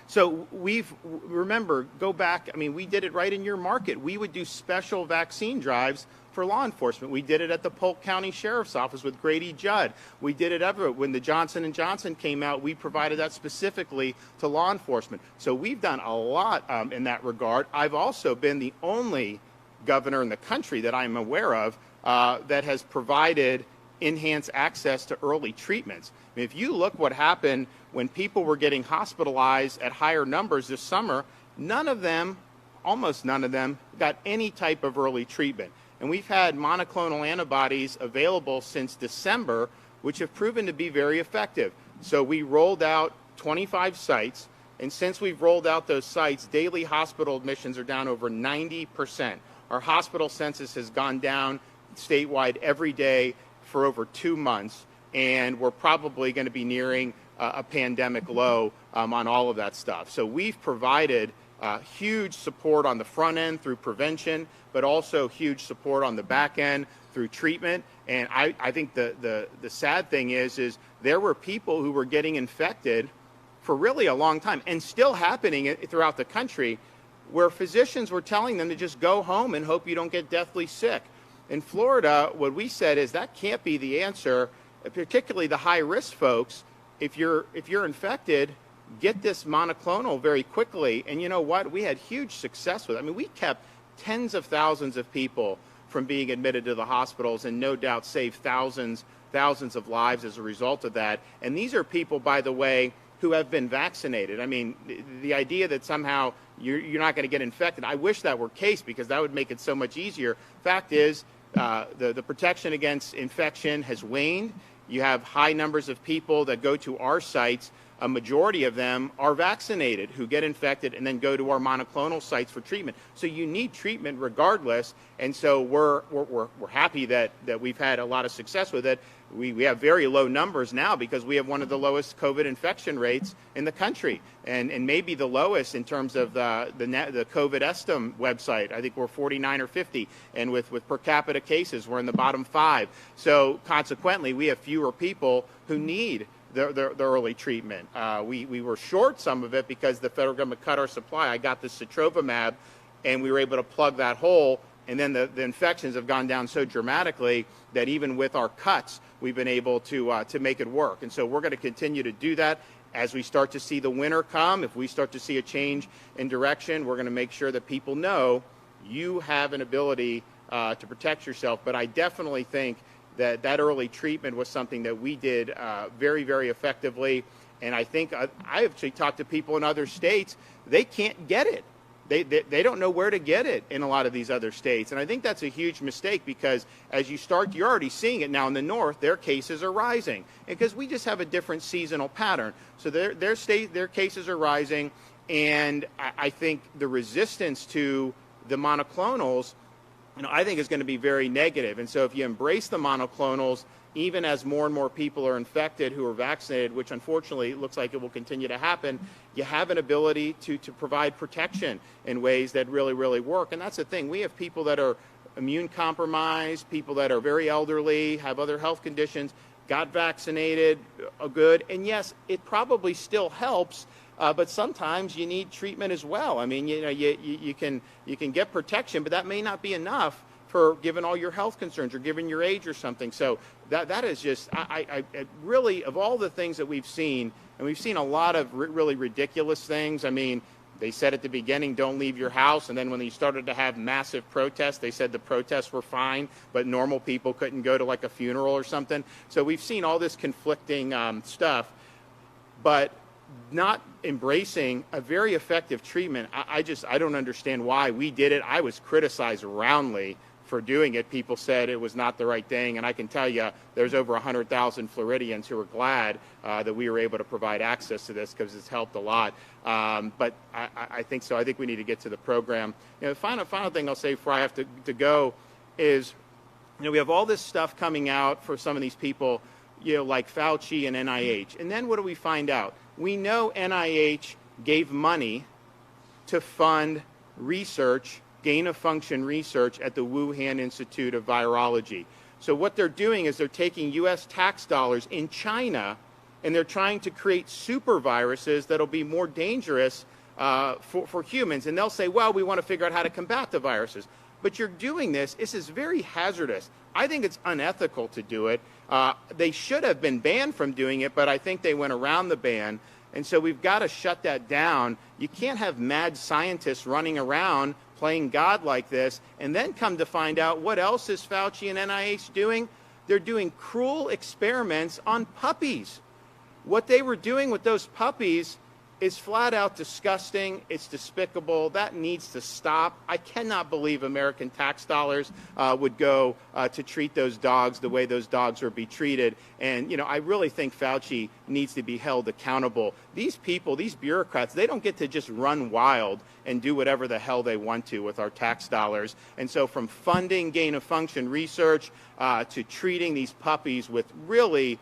So remember, go back, I mean, we did it right in your market. We would do special vaccine drives for law enforcement. We did it at the Polk County Sheriff's Office with Grady Judd. We did it everywhere. When the Johnson & Johnson came out, we provided that specifically to law enforcement. So we've done a lot in that regard. I've also been the only governor in the country that I'm aware of that has provided enhanced access to early treatments. I mean, if you look what happened when people were getting hospitalized at higher numbers this summer, none of them, almost none of them, got any type of early treatment. And we've had monoclonal antibodies available since December, which have proven to be very effective. So we rolled out 25 sites, and since we've rolled out those sites, daily hospital admissions are down over 90%. Our hospital census has gone down statewide every day for over 2 months, and we're probably going to be nearing a pandemic low on all of that stuff. So we've provided huge support on the front end through prevention, but also huge support on the back end through treatment. And I think the sad thing is there were people who were getting infected for really a long time, and still happening throughout the country, where physicians were telling them to just go home and hope you don't get deathly sick. In Florida, what we said is that can't be the answer, particularly the high-risk folks. If you're infected, get this monoclonal very quickly. And you know what? We had huge success with it. I mean, we kept tens of thousands of people from being admitted to the hospitals, and no doubt saved thousands of lives as a result of that. And these are people, by the way, who have been vaccinated. I mean, the idea that somehow you're not going to get infected, I wish that were the case, because that would make it so much easier. Fact is, the protection against infection has waned. You have high numbers of people that go to our sites. A majority of them are vaccinated who get infected and then go to our monoclonal sites for treatment. So you need treatment regardless. And so we're happy that we've had a lot of success with it. We have very low numbers now because we have one of the lowest COVID infection rates in the country, and maybe the lowest in terms of the COVID Estim website. I think we're 49 or 50, and with per capita cases, we're in the bottom 5. So consequently, we have fewer people who need the early treatment. We were short some of it because the federal government cut our supply. I got the Sotrovimab, and we were able to plug that hole. And then the infections have gone down so dramatically that even with our cuts, we've been able to make it work. And so we're going to continue to do that. As we start to see the winter come, if we start to see a change in direction, we're going to make sure that people know you have an ability to protect yourself. But I definitely think that early treatment was something that we did very, very effectively. And I think I actually talked to people in other states. They can't get it. They don't know where to get it in a lot of these other states. And I think that's a huge mistake, because as you're already seeing it now in the north, their cases are rising. Because we just have a different seasonal pattern. So their cases are rising. And I think the resistance to the monoclonals, I think is going to be very negative. And so if you embrace the monoclonals, even as more and more people are infected who are vaccinated, which unfortunately looks like it will continue to happen, you have an ability to provide protection in ways that really, really work. And that's the thing. We have people that are immune compromised, people that are very elderly, have other health conditions, got vaccinated, good. And yes, it probably still helps, but sometimes you need treatment as well. I mean, you can get protection, but that may not be enough for given all your health concerns or given your age or something. So that is just, I really, of all the things that we've seen, and we've seen a lot of really ridiculous things. I mean, they said at the beginning, don't leave your house. And then when they started to have massive protests, they said the protests were fine, but normal people couldn't go to like a funeral or something. So we've seen all this conflicting stuff, but not embracing a very effective treatment. I don't understand why we did it. I was criticized roundly for doing it. People said it was not the right thing. And I can tell you there's over 100,000 Floridians who are glad that we were able to provide access to this, because it's helped a lot. But I think so. I think we need to get to the program. The final thing I'll say before I have to go is, we have all this stuff coming out for some of these people, like Fauci and NIH. And then what do we find out? We know NIH gave money to fund research, gain-of-function research at the Wuhan Institute of Virology. So what they're doing is they're taking U.S. tax dollars in China and they're trying to create super viruses that'll be more dangerous for humans. And they'll say, well, we want to figure out how to combat the viruses. But you're doing this. This is very hazardous. I think it's unethical to do it. They should have been banned from doing it, but I think they went around the ban. And so we've got to shut that down. You can't have mad scientists running around playing God like this, and then come to find out what else is Fauci and NIH doing. They're doing cruel experiments on puppies. What they were doing with those puppies is flat out disgusting. It's despicable. That needs to stop. I cannot believe American tax dollars would go to treat those dogs the way those dogs are being treated. And, you know, I really think Fauci needs to be held accountable. These people, these bureaucrats, they don't get to just run wild and do whatever the hell they want to with our tax dollars. And so from funding gain-of-function research to treating these puppies with really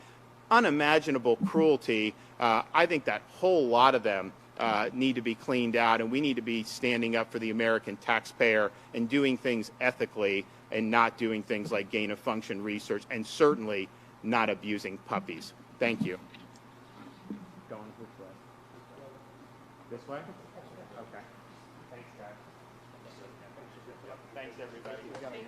unimaginable cruelty, I think that whole lot of them need to be cleaned out, and we need to be standing up for the American taxpayer and doing things ethically and not doing things like gain-of-function research, and certainly not abusing puppies. Thank you. Going which way? This way? Okay. Thanks, guys. Thanks, everybody.